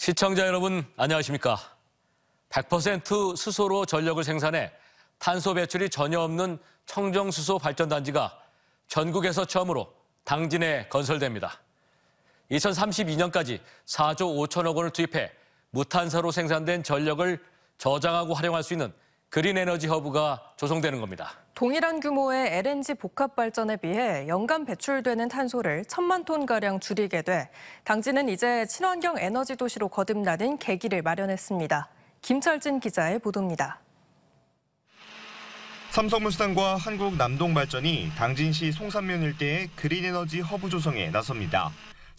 시청자 여러분, 안녕하십니까? 100% 수소로 전력을 생산해 탄소 배출이 전혀 없는 청정수소 발전단지가 전국에서 처음으로 당진에 건설됩니다. 2032년까지 4조 5천억 원을 투입해 무탄소로 생산된 전력을 저장하고 활용할 수 있는 그린에너지 허브가 조성되는 겁니다. 동일한 규모의 LNG 복합 발전에 비해 연간 배출되는 탄소를 1,000만 톤가량 줄이게 돼 당진은 이제 친환경 에너지 도시로 거듭나는 계기를 마련했습니다. 김철진 기자의 보도입니다. 삼성물산과 한국남동발전이 당진시 송산면 일대의 그린에너지 허브 조성에 나섭니다.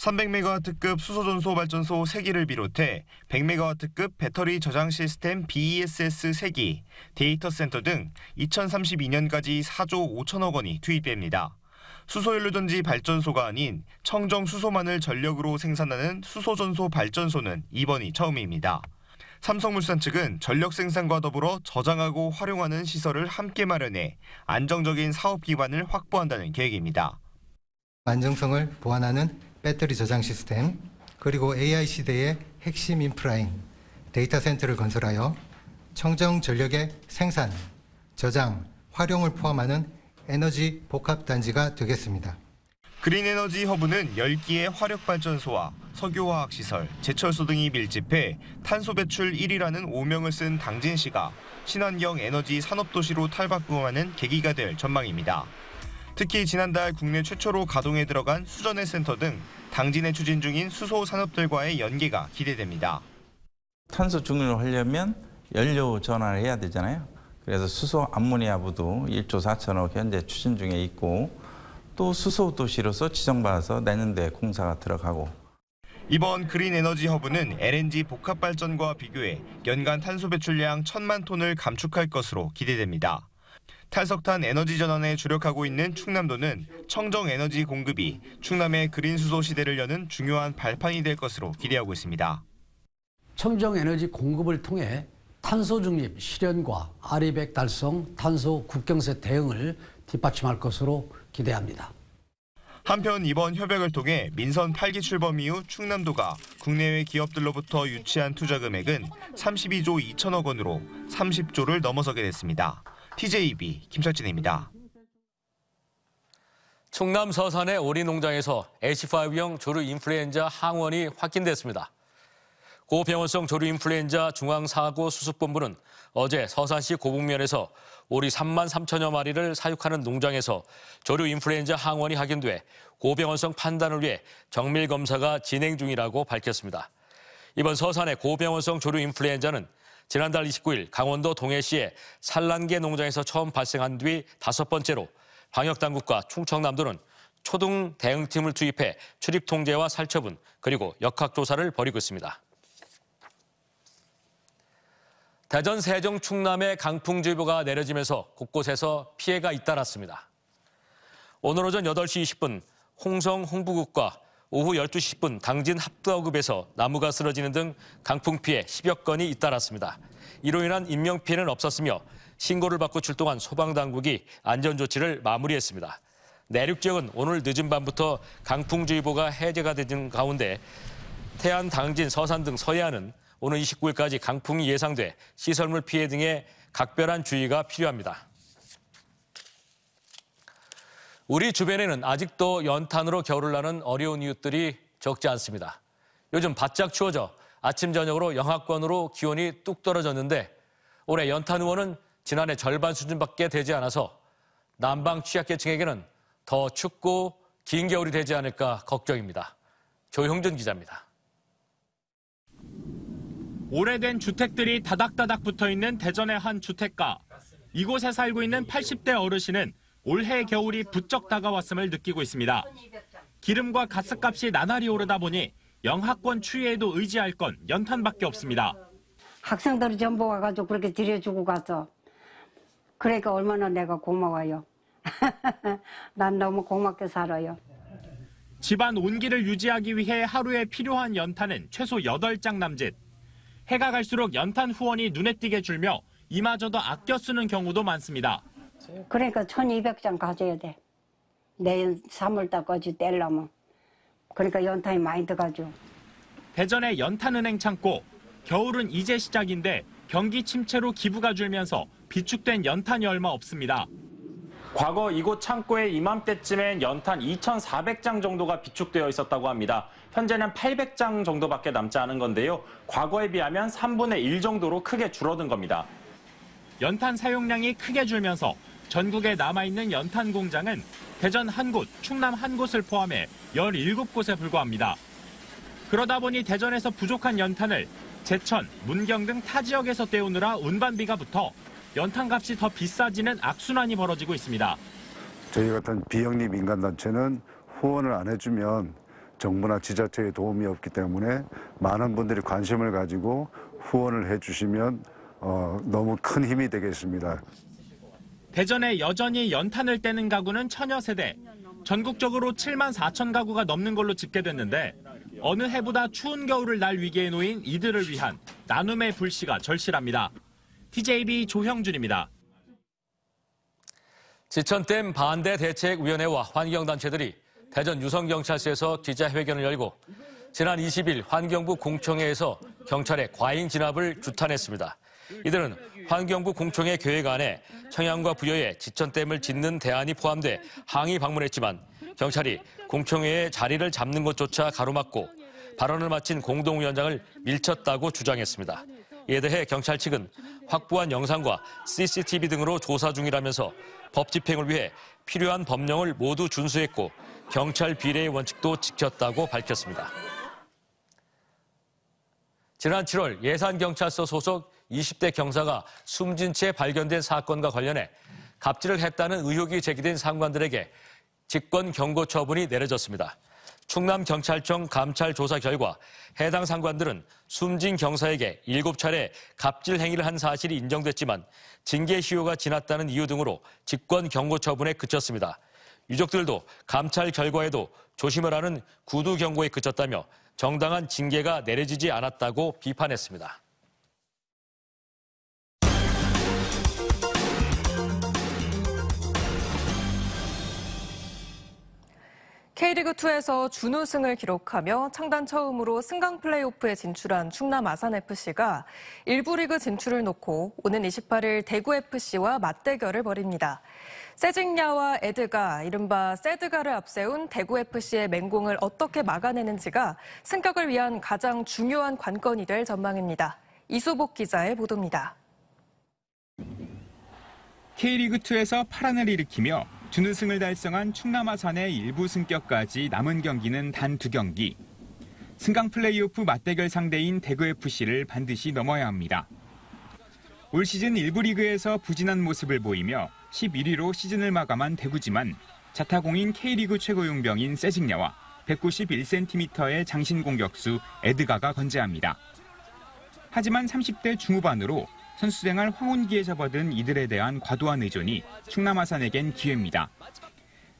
300메가와트급 수소전소 발전소 3기를 비롯해 100메가와트급 배터리 저장 시스템 BESS 3기, 데이터 센터 등 2032년까지 4조 5천억 원이 투입됩니다. 수소연료전지 발전소가 아닌 청정 수소만을 전력으로 생산하는 수소전소 발전소는 이번이 처음입니다. 삼성물산 측은 전력 생산과 더불어 저장하고 활용하는 시설을 함께 마련해 안정적인 사업 기반을 확보한다는 계획입니다. 안정성을 보완하는 배터리 저장 시스템, 그리고 AI 시대의 핵심 인프라인 데이터 센터를 건설하여 청정 전력의 생산, 저장, 활용을 포함하는 에너지 복합 단지가 되겠습니다. 그린에너지 허브는 10기의 화력발전소와 석유화학시설, 제철소 등이 밀집해 탄소 배출 1위라는 오명을 쓴 당진시가 친환경 에너지 산업도시로 탈바꿈하는 계기가 될 전망입니다. 특히 지난달 국내 최초로 가동에 들어간 수전해 센터 등 당진에 추진 중인 수소 산업들과의 연계가 기대됩니다. 탄소 중립을 하려면 연료 전환을 해야 되잖아요. 그래서 수소 암모니아부도 1조 4천억 현재 추진 중에 있고 또 수소 도시로서 지정받아서 내년도에 공사가 들어가고. 이번 그린에너지 허브는 LNG 복합 발전과 비교해 연간 탄소 배출량 1,000만 톤을 감축할 것으로 기대됩니다. 탈석탄 에너지 전환에 주력하고 있는 충남도는 청정 에너지 공급이 충남의 그린 수소 시대를 여는 중요한 발판이 될 것으로 기대하고 있습니다. 청정 에너지 공급을 통해 탄소 중립 실현과 RE100 달성, 탄소 국경세 대응을 뒷받침할 것으로 기대합니다. 한편 이번 협약을 통해 민선 8기 출범 이후 충남도가 국내외 기업들로부터 유치한 투자 금액은 32조 2천억 원으로 30조를 넘어서게 됐습니다. TJB 김철진입니다. 충남 서산의 오리 농장에서 H5형 조류 인플루엔자 항원이 확진됐습니다. 고병원성 조류 인플루엔자 중앙사고수습본부는 어제 서산시 고북면에서 오리 3만 3천여 마리를 사육하는 농장에서 조류 인플루엔자 항원이 확인돼 고병원성 판단을 위해 정밀 검사가 진행 중이라고 밝혔습니다. 이번 서산의 고병원성 조류 인플루엔자는 지난달 29일 강원도 동해시의 산란계 농장에서 처음 발생한 뒤 5번째로 방역당국과 충청남도는 초등 대응팀을 투입해 출입 통제와 살처분 그리고 역학조사를 벌이고 있습니다. 대전, 세종, 충남의 강풍주의보가 내려지면서 곳곳에서 피해가 잇따랐습니다. 오늘 오전 8시 20분 홍성 홍부국과 오후 12시 10분 당진 합덕읍에서 나무가 쓰러지는 등 강풍 피해 10여 건이 잇따랐습니다. 이로 인한 인명피해는 없었으며 신고를 받고 출동한 소방당국이 안전조치를 마무리했습니다. 내륙 지역은 오늘 늦은 밤부터 강풍주의보가 해제가 되는 가운데 태안, 당진, 서산 등 서해안은 오늘 29일까지 강풍이 예상돼 시설물 피해 등에 각별한 주의가 필요합니다. 우리 주변에는 아직도 연탄으로 겨울을 나는 어려운 이웃들이 적지 않습니다. 요즘 바짝 추워져 아침 저녁으로 영하권으로 기온이 뚝 떨어졌는데 올해 연탄 후원은 지난해 절반 수준밖에 되지 않아서 난방 취약계층에게는 더 춥고 긴 겨울이 되지 않을까 걱정입니다. 조형준 기자입니다. 오래된 주택들이 다닥다닥 붙어있는 대전의 한 주택가. 이곳에 살고 있는 80대 어르신은 올해 겨울이 부쩍 다가왔음을 느끼고 있습니다. 기름과 가스값이 나날이 오르다 보니 영하권 추위에도 의지할 건 연탄밖에 없습니다. 학생들이 전부 와가지고 그렇게 들여주고 가서 그러니까 얼마나 내가 고마워요. 난 너무 고맙게 살아요. 집안 온기를 유지하기 위해 하루에 필요한 연탄은 최소 8장 남짓. 해가 갈수록 연탄 후원이 눈에 띄게 줄며 이마저도 아껴 쓰는 경우도 많습니다. 그러니까 1200장 가져야 돼. 내일 3월달까지 떼려면. 그러니까 연탄이 많이 들어가죠. 대전의 연탄은행 창고. 겨울은 이제 시작인데 경기 침체로 기부가 줄면서 비축된 연탄이 얼마 없습니다. 과거 이곳 창고에 이맘때쯤엔 연탄 2,400장 정도가 비축되어 있었다고 합니다. 현재는 800장 정도밖에 남지 않은 건데요. 과거에 비하면 3분의 1 정도로 크게 줄어든 겁니다. 연탄 사용량이 크게 줄면서 전국에 남아있는 연탄 공장은 대전 한 곳, 충남 한 곳을 포함해 17곳에 불과합니다. 그러다 보니 대전에서 부족한 연탄을 제천, 문경 등 타 지역에서 떼오느라 운반비가 붙어 연탄값이 더 비싸지는 악순환이 벌어지고 있습니다. 저희 같은 비영리 민간단체는 후원을 안 해주면 정부나 지자체에 도움이 없기 때문에 많은 분들이 관심을 가지고 후원을 해주시면 너무 큰 힘이 되겠습니다. 대전에 여전히 연탄을 떼는 가구는 천여 세대, 전국적으로 7만 4천 가구가 넘는 걸로 집계됐는데 어느 해보다 추운 겨울을 날 위기에 놓인 이들을 위한 나눔의 불씨가 절실합니다. TJB 조형준입니다. 지천댐 반대 대책위원회와 환경단체들이 대전 유성경찰서에서 기자회견을 열고 지난 20일 환경부 공청회에서 경찰의 과잉 진압을 규탄했습니다. 이들은 환경부 공청회 계획안에 청양과 부여에 지천댐을 짓는 대안이 포함돼 항의 방문했지만 경찰이 공청회의 자리를 잡는 것조차 가로막고 발언을 마친 공동위원장을 밀쳤다고 주장했습니다. 이에 대해 경찰 측은 확보한 영상과 CCTV 등으로 조사 중이라면서 법 집행을 위해 필요한 법령을 모두 준수했고 경찰 비례의 원칙도 지켰다고 밝혔습니다. 지난 7월 예산경찰서 소속 20대 경사가 숨진 채 발견된 사건과 관련해 갑질을 했다는 의혹이 제기된 상관들에게 직권 경고 처분이 내려졌습니다. 충남경찰청 감찰 조사 결과 해당 상관들은 숨진 경사에게 7차례 갑질 행위를 한 사실이 인정됐지만 징계 시효가 지났다는 이유 등으로 직권 경고 처분에 그쳤습니다. 유족들도 감찰 결과에도 조심을 하는 구두 경고에 그쳤다며 정당한 징계가 내려지지 않았다고 비판했습니다. K리그2에서 준우승을 기록하며 창단 처음으로 승강 플레이오프에 진출한 충남 아산FC가 1부 리그 진출을 놓고 오는 28일 대구FC와 맞대결을 벌입니다. 세징야와 에드가, 이른바 세드가를 앞세운 대구FC의 맹공을 어떻게 막아내는지가 승격을 위한 가장 중요한 관건이 될 전망입니다. 이수복 기자의 보도입니다. K리그2에서 파란을 일으키며 준우승을 달성한 충남 아산의 일부 승격까지 남은 경기는 단 2경기. 승강 플레이오프 맞대결 상대인 대구FC를 반드시 넘어야 합니다. 올 시즌 1부 리그에서 부진한 모습을 보이며 11위로 시즌을 마감한 대구지만 자타공인 K리그 최고 용병인 세징야와 191cm의 장신 공격수 에드가가 건재합니다. 하지만 30대 중후반으로 선수 생활 황혼기에 접어든 이들에 대한 과도한 의존이 충남 아산에겐 기회입니다.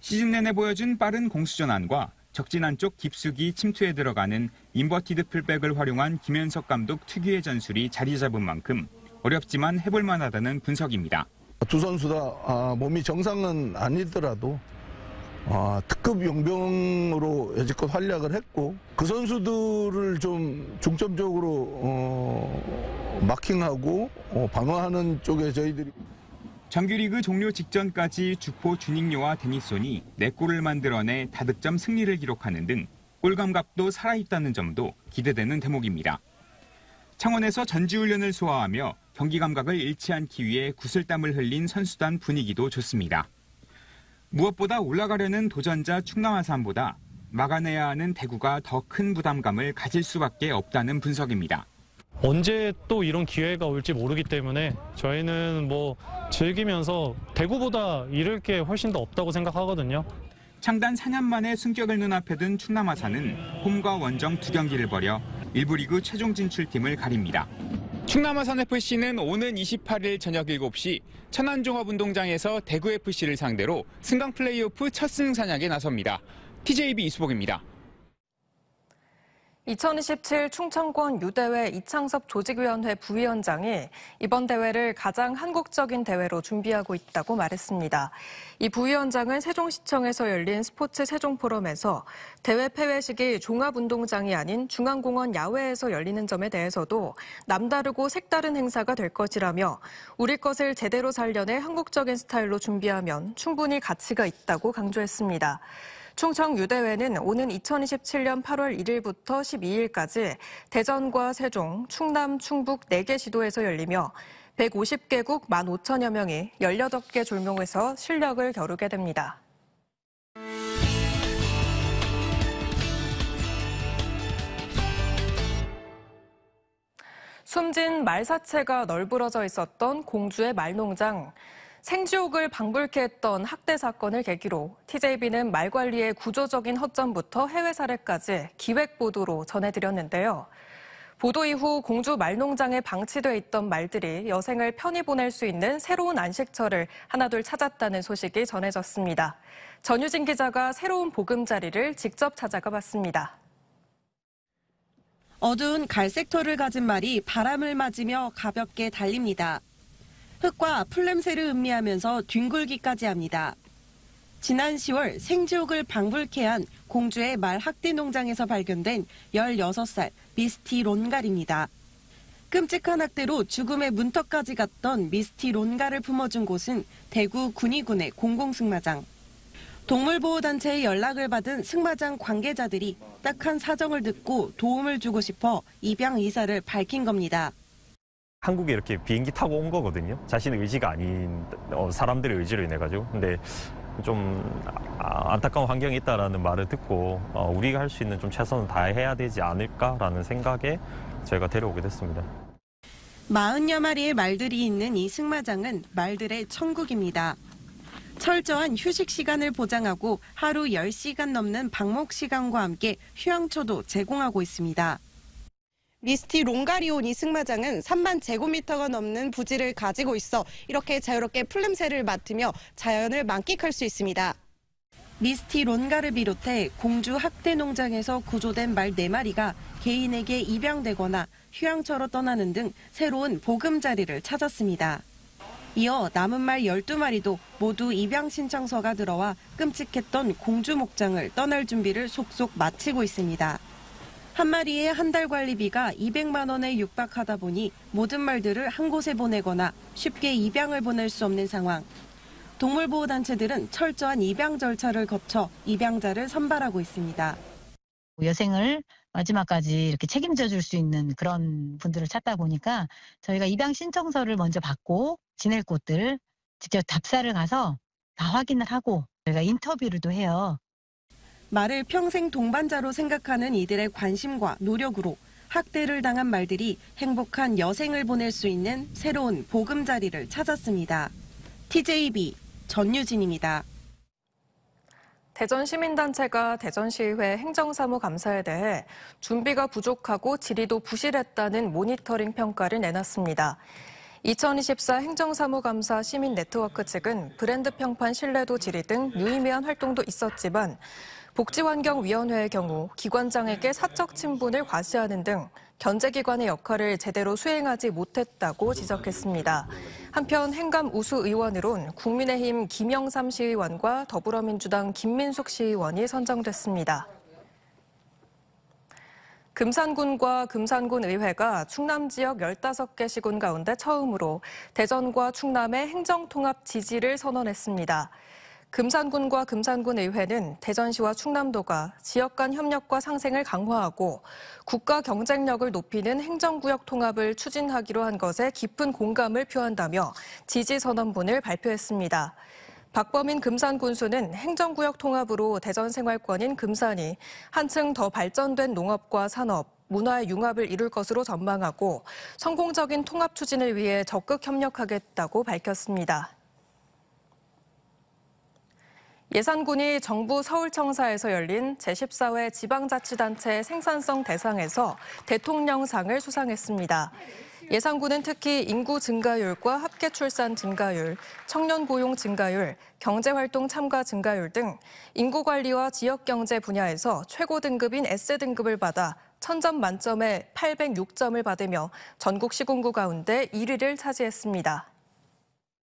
시즌 내내 보여준 빠른 공수 전환과 적진 안쪽 깊숙이 침투에 들어가는 인버티드 풀백을 활용한 김현석 감독 특유의 전술이 자리 잡은 만큼 어렵지만 해볼 만하다는 분석입니다. 두 선수 다 몸이 정상은 아니더라도 특급 용병으로 여지껏 활약을 했고 그 선수들을 좀 중점적으로 마킹하고 방어하는 쪽에 저희들이 정규리그 종료 직전까지 주포 주닝요와 데니손이 4골을 만들어내 다득점 승리를 기록하는 등 골감각도 살아있다는 점도 기대되는 대목입니다. 창원에서 전지훈련을 소화하며 경기 감각을 잃지 않기 위해 구슬땀을 흘린 선수단 분위기도 좋습니다. 무엇보다 올라가려는 도전자 충남 아산보다 막아내야 하는 대구가 더 큰 부담감을 가질 수밖에 없다는 분석입니다. 언제 또 이런 기회가 올지 모르기 때문에 저희는 즐기면서 대구보다 잃을 게 훨씬 더 없다고 생각하거든요. 창단 4년 만에 승격을 눈앞에 둔 충남 아산은 홈과 원정 2경기를 벌여 1부 리그 최종 진출팀을 가립니다. 충남 아산FC는 오는 28일 저녁 7시 천안종합운동장에서 대구FC를 상대로 승강 플레이오프 첫 승 사냥에 나섭니다. TJB 이수복입니다. 2027 충청권 유대회 이창섭 조직위원회 부위원장이 이번 대회를 가장 한국적인 대회로 준비하고 있다고 말했습니다. 이 부위원장은 세종시청에서 열린 스포츠 세종포럼에서 대회 폐회식이 종합운동장이 아닌 중앙공원 야외에서 열리는 점에 대해서도 남다르고 색다른 행사가 될 것이라며 우리 것을 제대로 살려내 한국적인 스타일로 준비하면 충분히 가치가 있다고 강조했습니다. 충청유대회는 오는 2027년 8월 1일부터 12일까지 대전과 세종, 충남, 충북 4개 시도에서 열리며 150개국 15,000여 명이 18개 졸명에서 실력을 겨루게 됩니다. 숨진 말사체가 널브러져 있었던 공주의 말농장. 생지옥을 방불케 했던 학대 사건을 계기로 TJB는 말 관리의 구조적인 허점부터 해외 사례까지 기획 보도로 전해드렸는데요. 보도 이후 공주 말농장에 방치돼 있던 말들이 여생을 편히 보낼 수 있는 새로운 안식처를 하나둘 찾았다는 소식이 전해졌습니다. 전유진 기자가 새로운 보금자리를 직접 찾아가 봤습니다. 어두운 갈색 털을 가진 말이 바람을 맞으며 가볍게 달립니다. 흙과 풀냄새를 음미하면서 뒹굴기까지 합니다. 지난 10월 생지옥을 방불케 한 공주의 말 학대 농장에서 발견된 16살 미스티 론갈입니다. 끔찍한 학대로 죽음의 문턱까지 갔던 미스티 론갈을 품어준 곳은 대구 군위군의 공공승마장. 동물보호단체의 연락을 받은 승마장 관계자들이 딱한 사정을 듣고 도움을 주고 싶어 입양 의사를 밝힌 겁니다. 한국에 이렇게 비행기 타고 온 거거든요. 자신의 의지가 아닌 사람들의 의지로 인해 가지고. 근데 좀 안타까운 환경이 있다라는 말을 듣고 우리가 할 수 있는 좀 최선을 다해야 되지 않을까라는 생각에 저희가 데려오게 됐습니다. 40여 마리의 말들이 있는 이 승마장은 말들의 천국입니다. 철저한 휴식 시간을 보장하고 하루 10시간 넘는 방목 시간과 함께 휴양처도 제공하고 있습니다. 미스티 롱가리오니 승마장은 3만 제곱미터가 넘는 부지를 가지고 있어 이렇게 자유롭게 풀냄새를 맡으며 자연을 만끽할 수 있습니다. 미스티 론가를 비롯해 공주 학대 농장에서 구조된 말 4마리가 개인에게 입양되거나 휴양처로 떠나는 등 새로운 보금자리를 찾았습니다. 이어 남은 말 12마리도 모두 입양 신청서가 들어와 끔찍했던 공주 목장을 떠날 준비를 속속 마치고 있습니다. 한 마리의 한 달 관리비가 200만 원에 육박하다 보니 모든 말들을 한 곳에 보내거나 쉽게 입양을 보낼 수 없는 상황. 동물보호단체들은 철저한 입양 절차를 거쳐 입양자를 선발하고 있습니다. 여생을 마지막까지 이렇게 책임져 줄 수 있는 그런 분들을 찾다 보니까 저희가 입양 신청서를 먼저 받고 지낼 곳들 직접 답사를 가서 다 확인을 하고 저희가 인터뷰를도 해요. 말을 평생 동반자로 생각하는 이들의 관심과 노력으로 학대를 당한 말들이 행복한 여생을 보낼 수 있는 새로운 보금자리를 찾았습니다. TJB 전유진입니다. 대전시민단체가 대전시의회 행정사무감사에 대해 준비가 부족하고 질의도 부실했다는 모니터링 평가를 내놨습니다. 2024 행정사무감사 시민네트워크 측은 브랜드 평판 신뢰도 질의 등 유의미한 활동도 있었지만 복지환경위원회의 경우 기관장에게 사적 친분을 과시하는 등 견제기관의 역할을 제대로 수행하지 못했다고 지적했습니다. 한편 행감 우수 의원으론 국민의힘 김영삼 시의원과 더불어민주당 김민숙 시의원이 선정됐습니다. 금산군과 금산군의회가 충남 지역 15개 시군 가운데 처음으로 대전과 충남의 행정통합 지지를 선언했습니다. 금산군과 금산군의회는 대전시와 충남도가 지역 간 협력과 상생을 강화하고 국가 경쟁력을 높이는 행정구역 통합을 추진하기로 한 것에 깊은 공감을 표한다며 지지 선언문을 발표했습니다. 박범인 금산군수는 행정구역 통합으로 대전 생활권인 금산이 한층 더 발전된 농업과 산업, 문화의 융합을 이룰 것으로 전망하고 성공적인 통합 추진을 위해 적극 협력하겠다고 밝혔습니다. 예산군이 정부 서울청사에서 열린 제14회 지방자치단체 생산성 대상에서 대통령상을 수상했습니다. 예산군은 특히 인구 증가율과 합계 출산 증가율, 청년 고용 증가율, 경제활동 참가 증가율 등 인구 관리와 지역 경제 분야에서 최고 등급인 S등급을 받아 1000점 만점에 806점을 받으며 전국 시군구 가운데 1위를 차지했습니다.